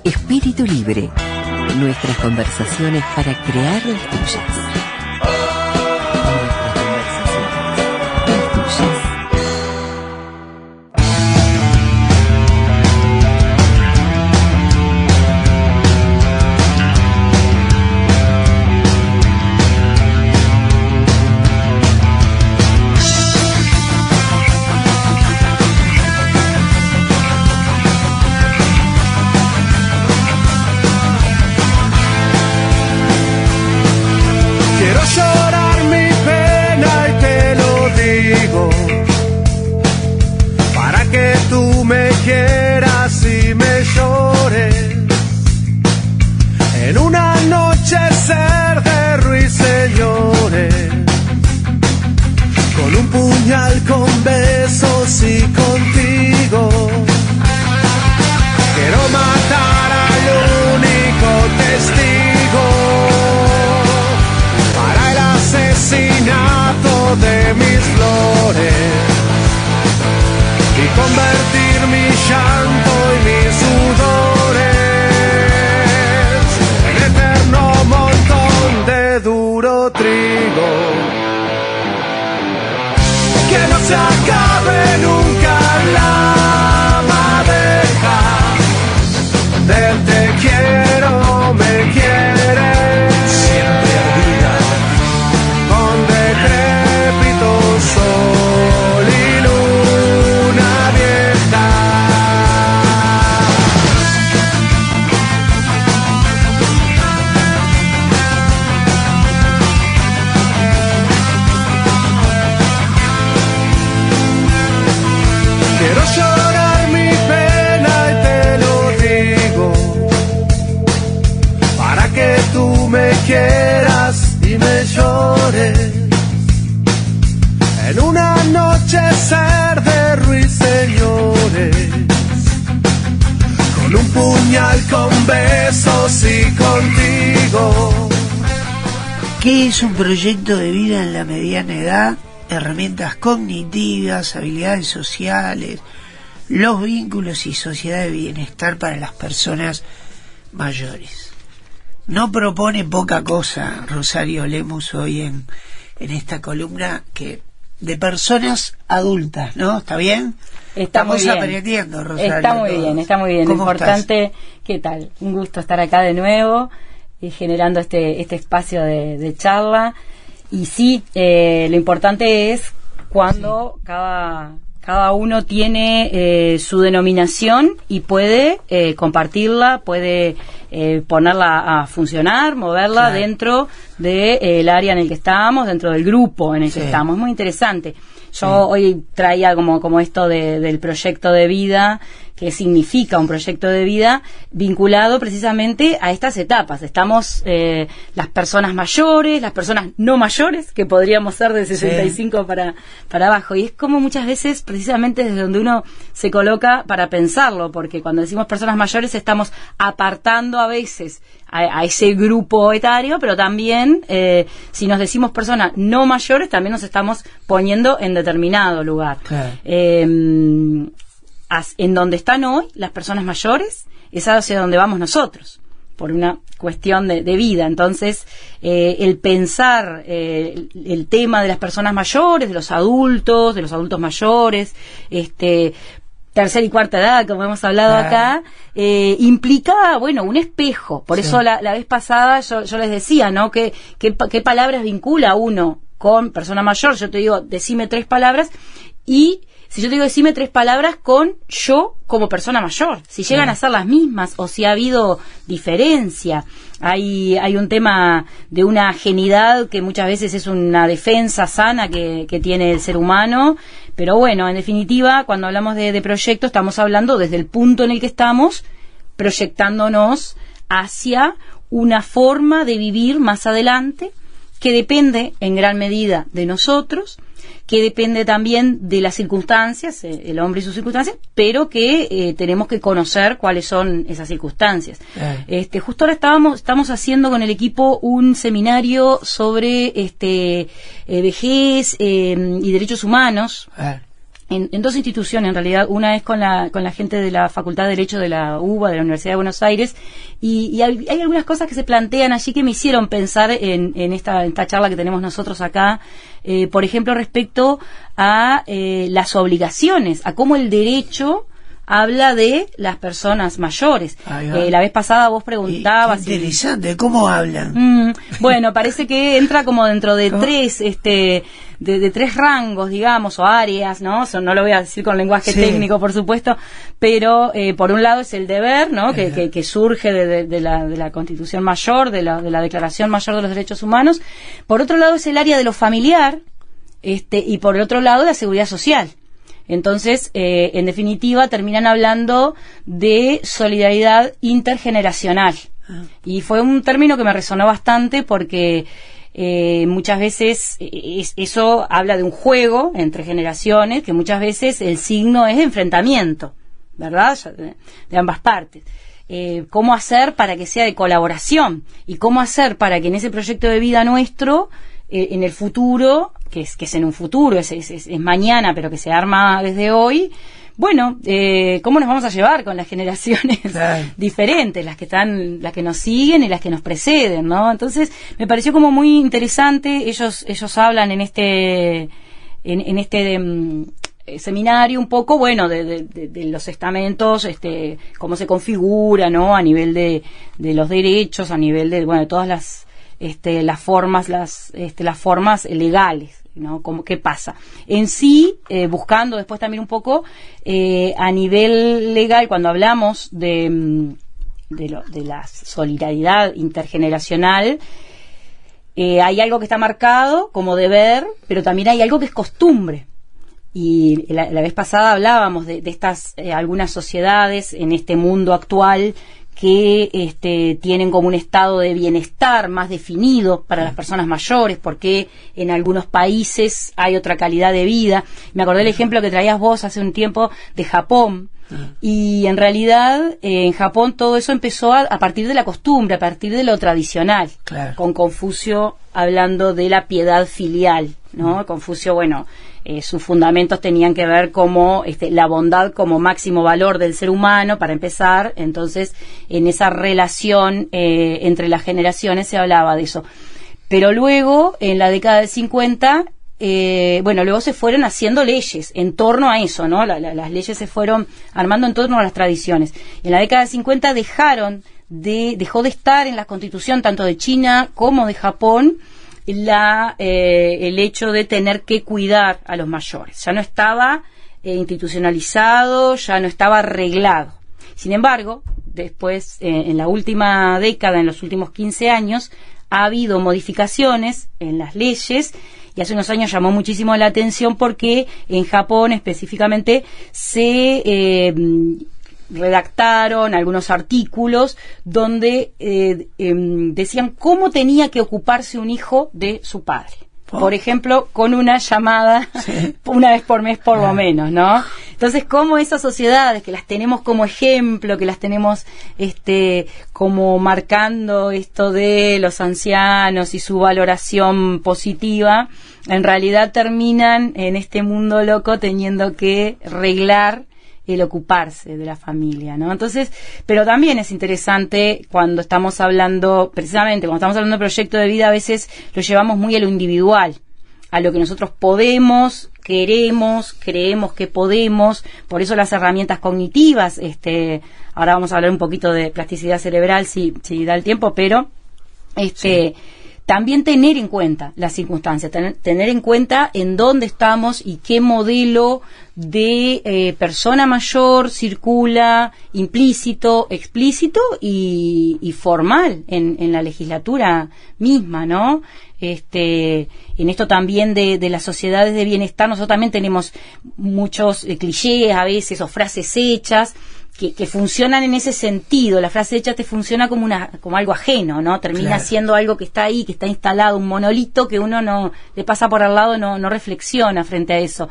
Espíritu Libre. Nuestras conversaciones para crear las tuyas. Con besos y contigo quiero matar al único testigo para el asesinato de mis flores y convertir mi llanto y mis sudores en eterno montón de duro trigo. Que no se acabe nunca la madeja del te quiero, me quieres siempre ardida con decrépito sol y luna vieja. Quiero llorar mi pena y te lo digo, para que tú me quieras y me llores, en un anochecer de ruiseñores, con un puñal, con besos y contigo. ¿Qué es un proyecto de vida en la mediana edad? Herramientas cognitivas, habilidades sociales, los vínculos y sociedad de bienestar para las personas mayores. No propone poca cosa Rosario Lemus hoy en esta columna que de personas adultas, ¿no? ¿Está bien? Estamos aprendiendo, Rosario. Está muy bien, está muy bien. Lo importante, estás? ¿Qué tal? Un gusto estar acá de nuevo y generando este espacio de charla. Y sí, lo importante es cuando cada uno tiene su denominación y puede compartirla, puede ponerla a funcionar, moverla dentro del área en el que estamos, dentro del grupo en el que estamos. Es muy interesante. Yo hoy traía como esto del proyecto de vida, qué significa un proyecto de vida vinculado precisamente a estas etapas. Estamos las personas mayores, las personas no mayores, que podríamos ser de 65 para abajo. Y es como muchas veces precisamente desde donde uno se coloca para pensarlo, porque cuando decimos personas mayores estamos apartando a veces a ese grupo etario, pero también si nos decimos personas no mayores también nos estamos poniendo en determinado lugar. En donde están hoy las personas mayores es hacia donde vamos nosotros por una cuestión de vida. Entonces el pensar el tema de las personas mayores, de los adultos mayores, tercera y cuarta edad, como hemos hablado acá, implica, un espejo. Por eso la vez pasada yo les decía, ¿no? ¿Qué palabras vincula uno con persona mayor? Yo te digo, decime 3 palabras, y si yo te digo, decime 3 palabras con yo como persona mayor, si llegan a ser las mismas o si ha habido diferencia. Hay un tema de una ajenidad que muchas veces es una defensa sana que tiene el ser humano, pero en definitiva, cuando hablamos de proyecto, estamos hablando desde el punto en el que estamos, proyectándonos hacia una forma de vivir más adelante, que depende en gran medida de nosotros, que depende también de las circunstancias, el hombre y sus circunstancias, pero que tenemos que conocer cuáles son esas circunstancias. Justo ahora estamos haciendo con el equipo un seminario sobre vejez y derechos humanos. en dos instituciones, en realidad. Una es con la gente de la Facultad de Derecho de la UBA, de la Universidad de Buenos Aires, y hay algunas cosas que se plantean allí que me hicieron pensar en esta charla que tenemos nosotros acá, por ejemplo, respecto a las obligaciones, a cómo el derecho habla de las personas mayores. La vez pasada vos preguntabas... Interesante, ¿cómo hablan? Bueno, parece que entra como dentro de tres, de tres rangos, digamos, o áreas, ¿no? No lo voy a decir con lenguaje técnico, por supuesto, pero por un lado es el deber, ¿no? Que surge de la Constitución Mayor, de la Declaración Mayor de los Derechos Humanos. Por otro lado es el área de lo familiar, y por el otro lado la seguridad social. Entonces, en definitiva, terminan hablando de solidaridad intergeneracional. Y fue un término que me resonó bastante porque muchas veces eso habla de un juego entre generaciones, que muchas veces el signo es de enfrentamiento, ¿verdad? De ambas partes. Cómo hacer para que sea de colaboración y cómo hacer para que en ese proyecto de vida nuestro, en el futuro, que es en un futuro, es mañana, pero que se arma desde hoy, bueno, ¿cómo nos vamos a llevar con las generaciones diferentes, las que nos siguen y las que nos preceden, ¿no? Entonces, me pareció como muy interesante. Ellos hablan en este seminario un poco, bueno, de los estamentos, cómo se configura, ¿no? A nivel de los derechos, a nivel de, bueno, de todas las formas legales, ¿no? ¿Qué pasa? En sí, buscando después también un poco a nivel legal, cuando hablamos de la solidaridad intergeneracional, hay algo que está marcado como deber, pero también hay algo que es costumbre. Y la vez pasada hablábamos de estas algunas sociedades en este mundo actual que tienen como un estado de bienestar más definido para las personas mayores, porque en algunos países hay otra calidad de vida. Me acordé del ejemplo que traías vos hace un tiempo de Japón, y en realidad en Japón todo eso empezó a partir de la costumbre, a partir de lo tradicional, con Confucio hablando de la piedad filial, ¿no? Confucio, bueno, sus fundamentos tenían que ver como la bondad como máximo valor del ser humano, para empezar. Entonces, en esa relación entre las generaciones se hablaba de eso. Pero luego, en la década del 50, luego se fueron haciendo leyes en torno a eso, ¿no? Las leyes se fueron armando en torno a las tradiciones. En la década del 50 dejó de estar en la Constitución tanto de China como de Japón el hecho de tener que cuidar a los mayores. Ya no estaba institucionalizado, ya no estaba arreglado. Sin embargo, después, en la última década, en los últimos 15 años, ha habido modificaciones en las leyes, y hace unos años llamó muchísimo la atención porque en Japón específicamente se redactaron algunos artículos donde decían cómo tenía que ocuparse un hijo de su padre. Por ejemplo, con una llamada una vez por mes por lo menos, ¿no? Entonces, cómo esas sociedades que las tenemos como ejemplo, que las tenemos como marcando esto de los ancianos y su valoración positiva, en realidad terminan en este mundo loco teniendo que reglar el ocuparse de la familia, ¿no? Entonces, pero también es interesante cuando estamos hablando, precisamente cuando estamos hablando de proyecto de vida, a veces lo llevamos muy a lo individual, a lo que nosotros podemos, queremos, creemos que podemos. Por eso las herramientas cognitivas, ahora vamos a hablar un poquito de plasticidad cerebral si da el tiempo, pero también tener en cuenta las circunstancias, tener en cuenta en dónde estamos y qué modelo de persona mayor circula implícito, explícito y formal en la legislatura misma, ¿no? En esto también de las sociedades de bienestar, nosotros también tenemos muchos clichés a veces o frases hechas que funcionan en ese sentido. La frase hecha te funciona como algo ajeno, ¿no? Termina siendo algo que está ahí, que está instalado, un monolito que uno no le pasa por al lado, no reflexiona frente a eso.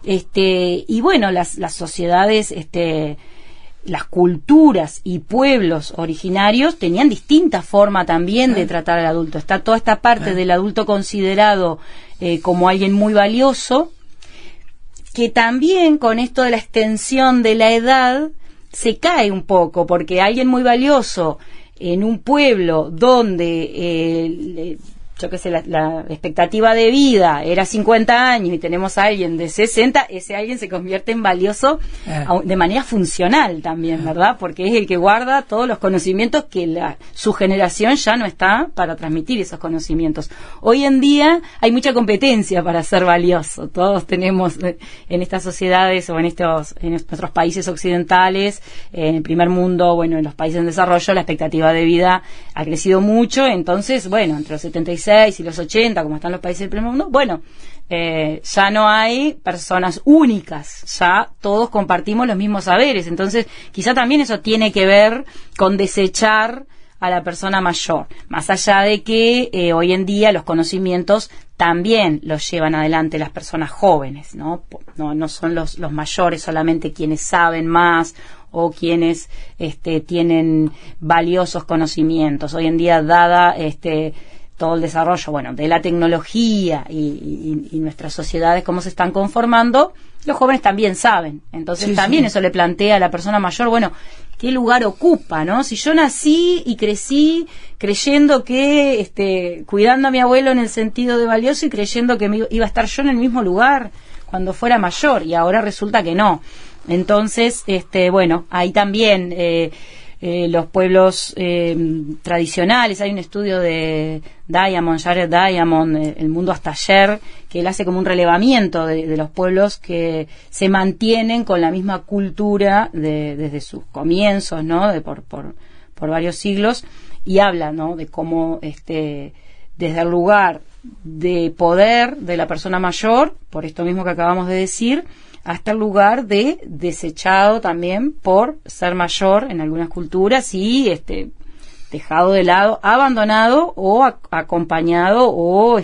Y bueno, las sociedades, las culturas y pueblos originarios tenían distinta forma también de tratar al adulto. Está toda esta parte del adulto considerado como alguien muy valioso, que también con esto de la extensión de la edad se cae un poco, porque alguien muy valioso en un pueblo donde yo qué sé, la expectativa de vida era 50 años y tenemos a alguien de 60, ese alguien se convierte en valioso de manera funcional también, ¿verdad? Porque es el que guarda todos los conocimientos que su generación ya no está para transmitir esos conocimientos. Hoy en día hay mucha competencia para ser valioso. Todos tenemos en estas sociedades o en nuestros países occidentales, en el primer mundo, bueno, en los países en desarrollo, la expectativa de vida ha crecido mucho. Entonces, bueno, entre los 76 y los 80, como están los países del primer mundo, bueno, ya no hay personas únicas, ya todos compartimos los mismos saberes. Entonces, quizá también eso tiene que ver con desechar a la persona mayor, más allá de que hoy en día los conocimientos también los llevan adelante las personas jóvenes, ¿no? No son los mayores solamente quienes saben más o quienes tienen valiosos conocimientos. Hoy en día, dada todo el desarrollo, bueno, de la tecnología y nuestras sociedades, cómo se están conformando, los jóvenes también saben. Entonces también eso le plantea a la persona mayor, bueno, ¿qué lugar ocupa, no? Si yo nací y crecí creyendo que, cuidando a mi abuelo en el sentido de valioso y creyendo que iba a estar yo en el mismo lugar cuando fuera mayor, y ahora resulta que no. Entonces, bueno, ahí también los pueblos tradicionales, hay un estudio de Jared Diamond, El mundo hasta ayer, que él hace como un relevamiento de los pueblos que se mantienen con la misma cultura desde sus comienzos, ¿no? Por varios siglos, y habla, ¿no? De cómo desde el lugar de poder de la persona mayor, por esto mismo que acabamos de decir, hasta el lugar de desechado también por ser mayor en algunas culturas y dejado de lado, abandonado o acompañado o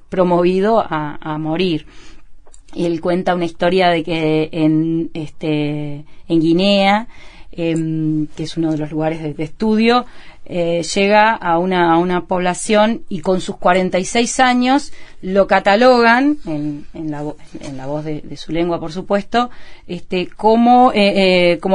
promovido a morir. Y él cuenta una historia de que en Guinea, que es uno de los lugares de estudio, llega a una población y con sus 46 años lo catalogan en la voz de su lengua, por supuesto, como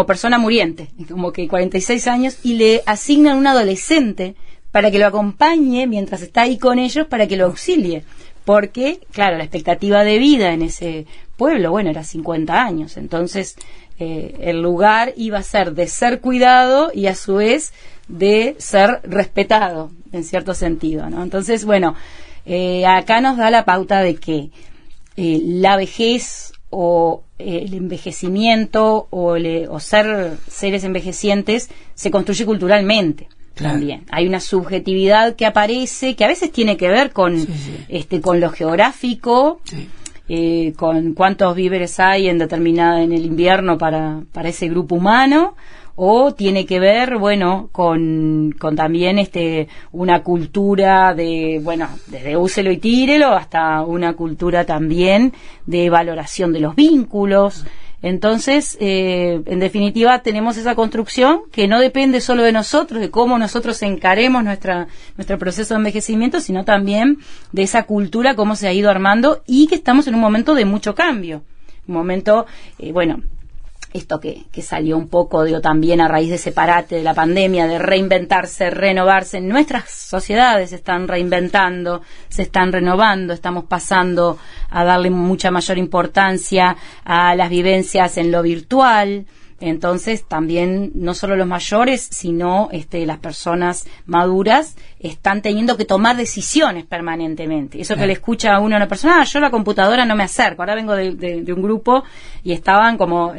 persona muriente, como que 46 años, y le asignan un adolescente para que lo acompañe mientras está ahí con ellos, para que lo auxilie, porque claro, la expectativa de vida en ese pueblo, bueno, era 50 años. Entonces el lugar iba a ser de ser cuidado y a su vez de ser respetado en cierto sentido, ¿no? Entonces, bueno, acá nos da la pauta de que la vejez o el envejecimiento o ser seres envejecientes se construye culturalmente. Claro. También hay una subjetividad que aparece, que a veces tiene que ver con con lo geográfico, con cuántos víveres hay en el invierno para ese grupo humano, o tiene que ver, bueno, con también una cultura de, bueno, desde úselo y tírelo hasta una cultura también de valoración de los vínculos. Entonces, en definitiva, tenemos esa construcción que no depende solo de nosotros, de cómo nosotros encaremos nuestro proceso de envejecimiento, sino también de esa cultura, cómo se ha ido armando, y que estamos en un momento de mucho cambio. Un momento, bueno, esto que salió un poco, digo, también a raíz de ese parate de la pandemia, de reinventarse, renovarse. Nuestras sociedades se están reinventando, se están renovando, estamos pasando a darle mucha mayor importancia a las vivencias en lo virtual. Entonces también no solo los mayores, sino las personas maduras están teniendo que tomar decisiones permanentemente. Eso que le escucha a una persona, yo a la computadora no me acerco. Ahora vengo de un grupo y estaban como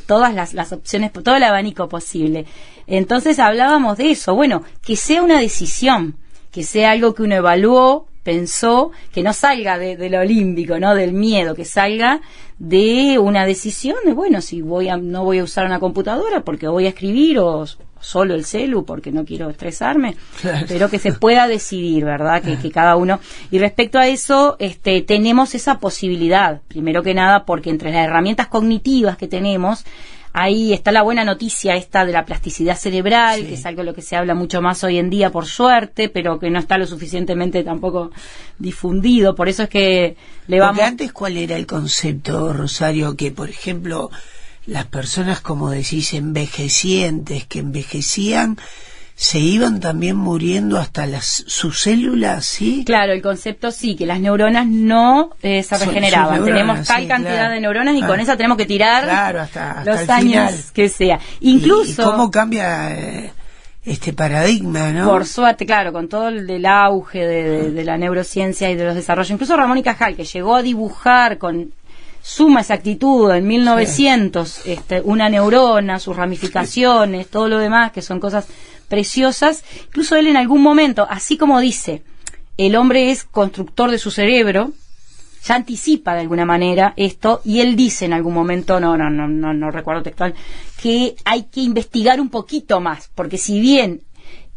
todas las opciones, todo el abanico posible. Entonces hablábamos de eso, bueno, que sea una decisión, que sea algo que uno evaluó, pensó, que no salga de lo límbico, ¿no? Del miedo, que salga de una decisión de, bueno, si no voy a usar una computadora porque voy a escribir, o solo el celu porque no quiero estresarme, claro, pero que se pueda decidir, ¿verdad? Que cada uno. Y respecto a eso, tenemos esa posibilidad, primero que nada, porque entre las herramientas cognitivas que tenemos, ahí está la buena noticia esta de la plasticidad cerebral, Sí. que es algo de lo que se habla mucho más hoy en día, por suerte, pero que no está lo suficientemente tampoco difundido. Por eso es que le vamos... Porque antes, ¿cuál era el concepto, Rosario? Que, por ejemplo, las personas, como decís, envejecientes, que envejecían, se iban también muriendo hasta sus células, ¿sí? Claro, el concepto sí, que las neuronas no se regeneraban. sus neuronas, Tenemos tal sí, cantidad claro. de neuronas y con esa tenemos que tirar Claro, hasta los el años final. que sea. Incluso... ¿Y cómo cambia este paradigma, no? Por suerte, claro, con todo el auge de la neurociencia y de los desarrollos. Incluso Ramón y Cajal, que llegó a dibujar con suma exactitud en 1900 una neurona, sus ramificaciones, todo lo demás, que son cosas preciosas. Incluso él en algún momento, así como dice, el hombre es constructor de su cerebro, ya anticipa de alguna manera esto, y él dice en algún momento, no recuerdo textual, que hay que investigar un poquito más, porque si bien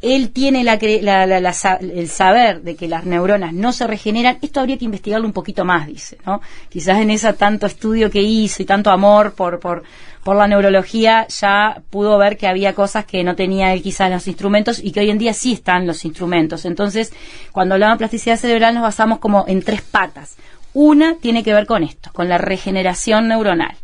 él tiene el saber de que las neuronas no se regeneran, esto habría que investigarlo un poquito más, dice, ¿no? Quizás en ese tanto estudio que hizo y tanto amor por la neurología, ya pudo ver que había cosas que no tenía él quizás en los instrumentos y que hoy en día sí están los instrumentos. Entonces, cuando hablamos de plasticidad cerebral nos basamos como en 3 patas. Una tiene que ver con esto, con la regeneración neuronal.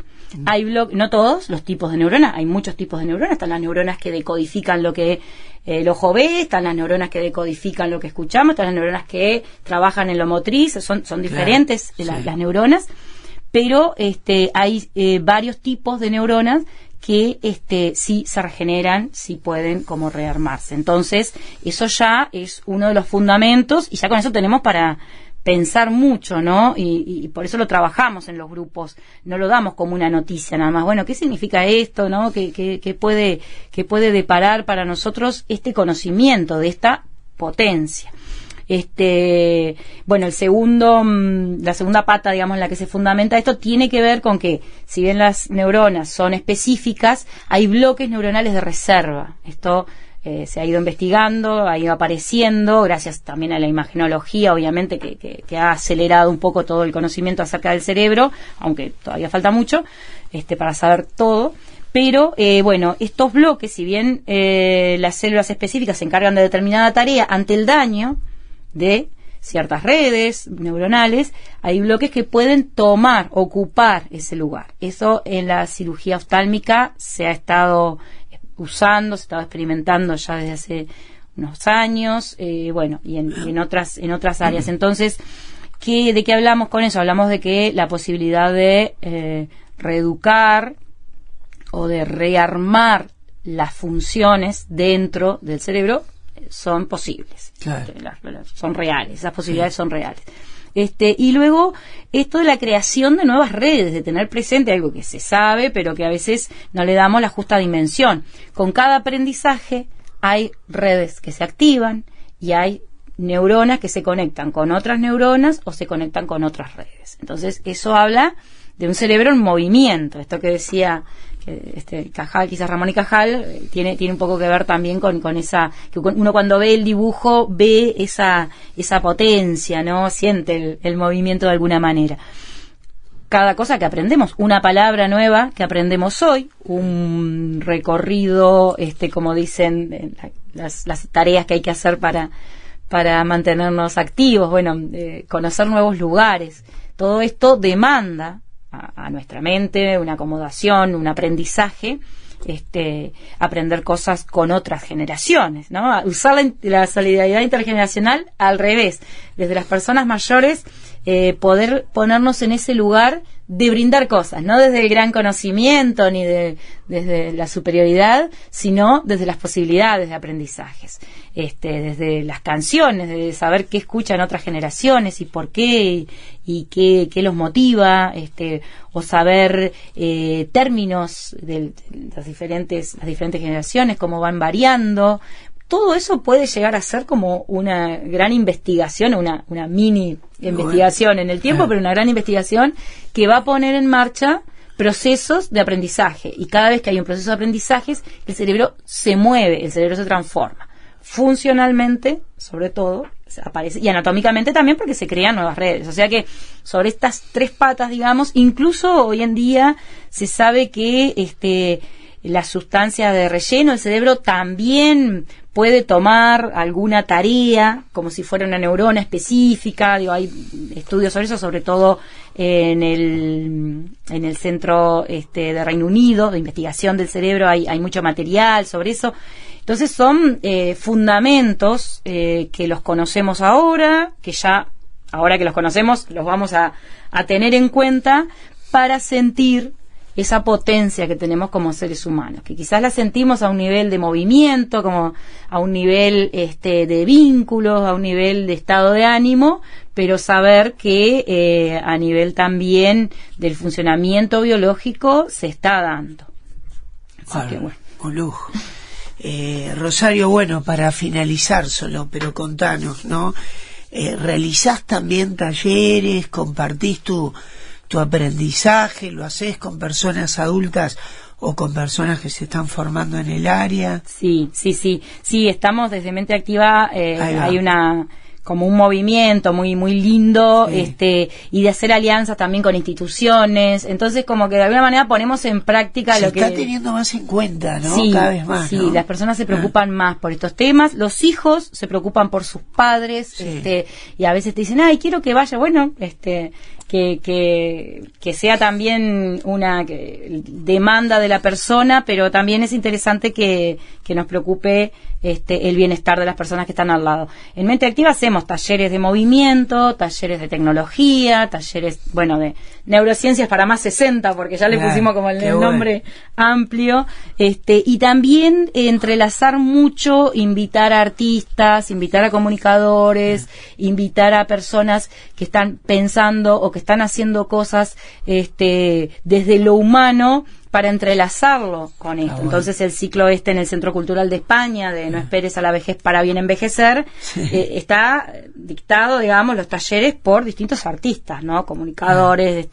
Hay no todos los tipos de neuronas, hay muchos tipos de neuronas. Están las neuronas que decodifican lo que el ojo ve, están las neuronas que decodifican lo que escuchamos, están las neuronas que trabajan en lo motriz, son diferentes, claro, sí, las neuronas, pero hay varios tipos de neuronas que sí se regeneran, sí pueden como rearmarse. Entonces, eso ya es uno de los fundamentos, y ya con eso tenemos para pensar mucho, ¿no? Y por eso lo trabajamos en los grupos, no lo damos como una noticia nada más. Bueno, ¿qué significa esto, no? ¿Qué puede deparar para nosotros este conocimiento de esta potencia? Bueno, la segunda pata, digamos, en la que se fundamenta esto, tiene que ver con que, si bien las neuronas son específicas, hay bloques neuronales de reserva. Esto se ha ido investigando, ha ido apareciendo, gracias también a la imagenología, obviamente, que ha acelerado un poco todo el conocimiento acerca del cerebro, aunque todavía falta mucho para saber todo. Pero, bueno, estos bloques, si bien las células específicas se encargan de determinada tarea ante el daño de ciertas redes neuronales, hay bloques que pueden ocupar ese lugar. Eso en la cirugía oftálmica se ha estado usando, se estaba experimentando ya desde hace unos años, bueno, y en otras áreas. Entonces, ¿de qué hablamos con eso? Hablamos de que la posibilidad de reeducar o de rearmar las funciones dentro del cerebro son posibles. Claro. Son reales, esas posibilidades son reales. Y luego esto de la creación de nuevas redes, de tener presente algo que se sabe, pero que a veces no le damos la justa dimensión. Con cada aprendizaje hay redes que se activan y hay neuronas que se conectan con otras neuronas o se conectan con otras redes. Entonces eso habla de un cerebro en movimiento. Esto que decía Cajal, quizás Ramón y Cajal, tiene un poco que ver también con esa, que uno cuando ve el dibujo ve esa potencia, ¿no? Siente el movimiento de alguna manera. Cada cosa que aprendemos, una palabra nueva que aprendemos hoy, un recorrido, como dicen, las tareas que hay que hacer para mantenernos activos, bueno, conocer nuevos lugares, todo esto demanda a nuestra mente una acomodación, un aprendizaje, aprender cosas con otras generaciones, ¿no? Usar la solidaridad intergeneracional al revés, desde las personas mayores, poder ponernos en ese lugar de brindar cosas, no desde el gran conocimiento ni desde la superioridad, sino desde las posibilidades de aprendizajes, desde las canciones, de saber qué escuchan otras generaciones y por qué y qué los motiva, o saber términos de las diferentes generaciones, cómo van variando. Todo eso puede llegar a ser como una gran investigación, una mini investigación en el tiempo, pero una gran investigación que va a poner en marcha procesos de aprendizaje. Y cada vez que hay un proceso de aprendizaje, el cerebro se mueve, el cerebro se transforma. Funcionalmente, sobre todo, aparece, y anatómicamente también porque se crean nuevas redes. O sea que sobre estas 3 patas, digamos, incluso hoy en día se sabe que la sustancia de relleno del cerebro también puede tomar alguna tarea, como si fuera una neurona específica. Digo, hay estudios sobre eso, sobre todo en el centro de Reino Unido, de investigación del cerebro, hay mucho material sobre eso. Entonces son fundamentos que los conocemos ahora, que ya, ahora que los conocemos, los vamos a tener en cuenta para sentir esa potencia que tenemos como seres humanos, que quizás la sentimos a un nivel de movimiento, como a un nivel de vínculos, a un nivel de estado de ánimo, pero saber que a nivel también del funcionamiento biológico se está dando. Así que, bueno. Un lujo. Rosario, bueno, para finalizar solo, pero contanos, ¿no? ¿Realizás también talleres, compartís tu aprendizaje, lo haces con personas adultas o con personas que se están formando en el área? Sí, estamos desde Mente Activa, hay como un movimiento muy lindo, sí. Y de hacer alianzas también con instituciones. Entonces, como que de alguna manera ponemos en práctica lo que se está teniendo más en cuenta, ¿no? Sí, cada vez más, sí, ¿no? Las personas se preocupan más por estos temas, los hijos se preocupan por sus padres, sí. Y a veces te dicen, ay, quiero que vaya, bueno, que sea también una demanda de la persona, pero también es interesante que nos preocupe el bienestar de las personas que están al lado. En Mente Activa hacemos talleres de movimiento, talleres de tecnología, talleres, bueno, de neurociencias para más 60, porque ya le pusimos como el nombre amplio, y también entrelazar mucho, invitar a artistas, invitar a comunicadores, invitar a personas que están pensando o que están haciendo cosas desde lo humano para entrelazarlo con esto. Bueno. Entonces el ciclo en el Centro Cultural de España, de No esperes a la vejez para bien envejecer, está dictado, digamos, los talleres por distintos artistas, ¿no? Comunicadores,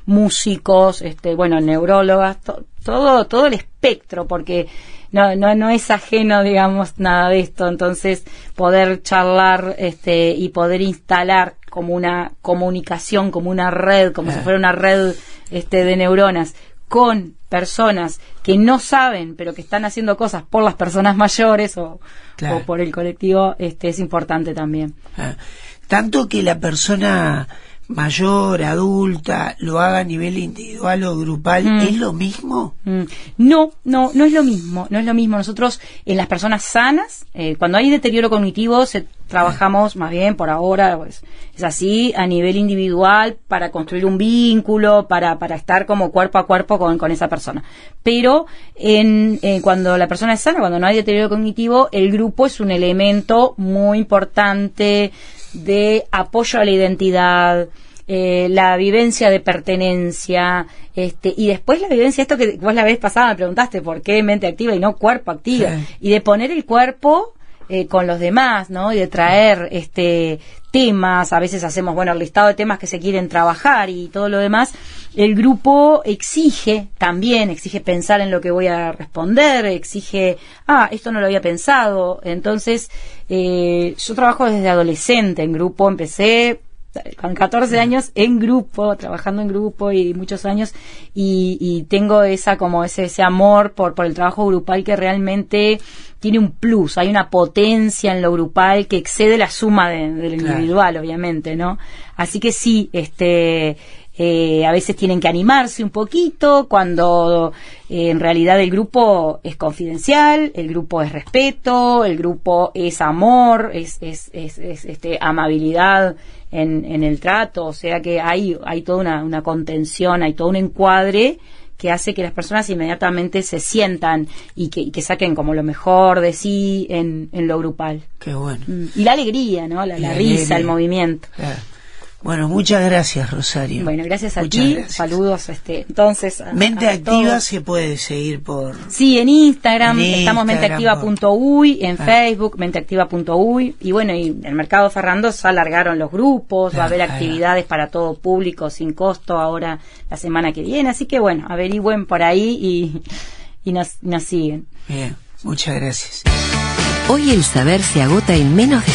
músicos, bueno, neurólogas, todo el espectro, porque no es ajeno, digamos, nada de esto. Entonces poder charlar y poder instalar como una comunicación, como una red, como si fuera una red de neuronas con personas que no saben, pero que están haciendo cosas por las personas mayores o por el colectivo, es importante también. Tanto que la persona mayor, adulta, lo haga a nivel individual o grupal, ¿es lo mismo? No es lo mismo, Nosotros, en las personas sanas, cuando hay deterioro cognitivo, trabajamos más bien por ahora, pues, es así, a nivel individual, para construir un vínculo, para estar como cuerpo a cuerpo con esa persona. Pero cuando la persona es sana, cuando no hay deterioro cognitivo, el grupo es un elemento muy importante de apoyo a la identidad, la vivencia de pertenencia, y después la vivencia, esto que vos la vez pasada me preguntaste, ¿por qué mente activa y no cuerpo activo? Sí. Y de poner el cuerpo con los demás, ¿no? Y de traer temas, a veces hacemos, el listado de temas que se quieren trabajar y todo lo demás. El grupo exige pensar en lo que voy a responder, exige, esto no lo había pensado. Entonces, yo trabajo desde adolescente en grupo, empecé con 14 años en grupo, trabajando en grupo y muchos años, y tengo ese amor por el trabajo grupal que realmente tiene un plus, hay una potencia en lo grupal que excede la suma del individual, obviamente, ¿no? Así que sí, a veces tienen que animarse un poquito cuando en realidad el grupo es confidencial, el grupo es respeto, el grupo es amor, es amabilidad en el trato. O sea que hay toda una contención, hay todo un encuadre que hace que las personas inmediatamente se sientan y que saquen como lo mejor de sí en lo grupal. Qué bueno. Y la alegría, ¿no? La risa, el movimiento. Bueno, muchas gracias, Rosario. Bueno, gracias a ti. Gracias. Saludos. Entonces, Mente Activa se puede seguir por... Sí, en Instagram estamos menteactiva.uy, en Facebook menteactiva.uy, y bueno, y en el Mercado Ferrando se alargaron los grupos, va a haber actividades para todo público sin costo ahora la semana que viene, así que bueno, averigüen por ahí y nos siguen. Bien, muchas gracias. Hoy el saber se agota en menos de